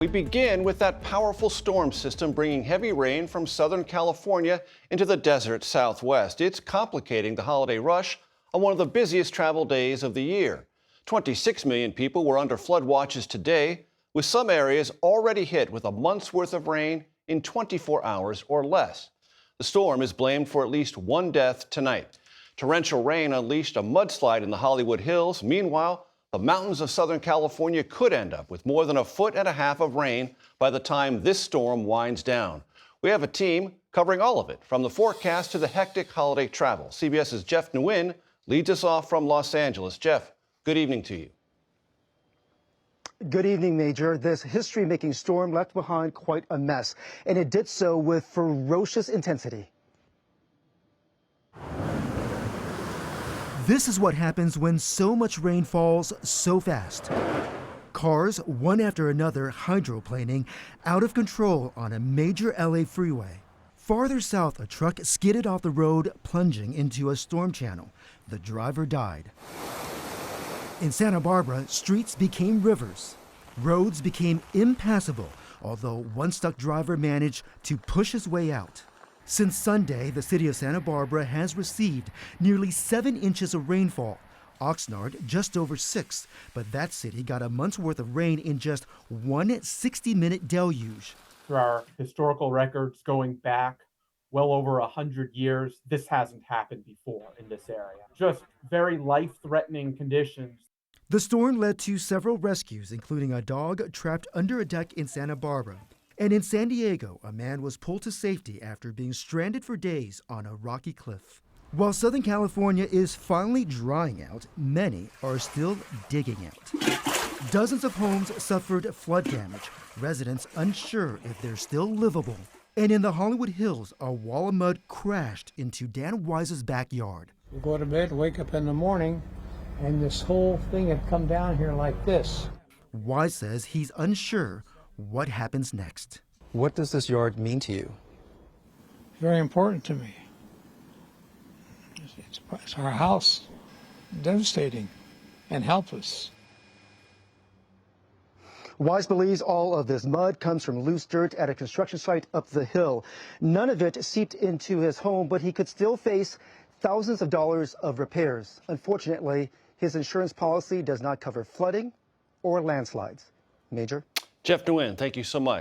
We begin with that powerful storm system bringing heavy rain from Southern California into the desert Southwest. It's complicating the holiday rush on one of the busiest travel days of the year. 26 million people were under flood watches today, with some areas already hit with a month's worth of rain in 24 hours or less. The storm is blamed for at least one death tonight. Torrential rain unleashed a mudslide in the Hollywood Hills. Meanwhile, the mountains of Southern California could end up with more than 1.5 feet of rain by the time this storm winds down. We have a team covering all of it, from the forecast to the hectic holiday travel. CBS's Jeff Nguyen leads us off from Los Angeles. Jeff, good evening to you. Good evening, Major. This history-making storm left behind quite a mess, and it did so with ferocious intensity. This is what happens when so much rain falls so fast. Cars, one after another, hydroplaning out of control on a major LA freeway. Farther south, a truck skidded off the road, plunging into a storm channel. The driver died. In Santa Barbara, streets became rivers. Roads became impassable, although one stuck driver managed to push his way out. Since Sunday, the city of Santa Barbara has received nearly 7 inches of rainfall. Oxnard just over 6, but that city got a month's worth of rain in just one 60-minute deluge. There are historical records going back well over 100 years. This hasn't happened before in this area. Just very life-threatening conditions. The storm led to several rescues, including a dog trapped under a deck in Santa Barbara. And in San Diego, a man was pulled to safety after being stranded for days on a rocky cliff. While Southern California is finally drying out, many are still digging out. Dozens of homes suffered flood damage, residents unsure if they're still livable. And in the Hollywood Hills, a wall of mud crashed into Dan Wise's backyard. You go to bed, wake up in the morning, and this whole thing had come down here like this. Wise says he's unsure what happens next. What does this yard mean to you? Very important to me. It's our house. Devastating and helpless. Wise believes all of this mud comes from loose dirt at a construction site up the hill. None of it seeped into his home, but he could still face thousands of dollars of repairs. Unfortunately, his insurance policy does not cover flooding or landslides. Major? Jeff Nguyen, thank you so much.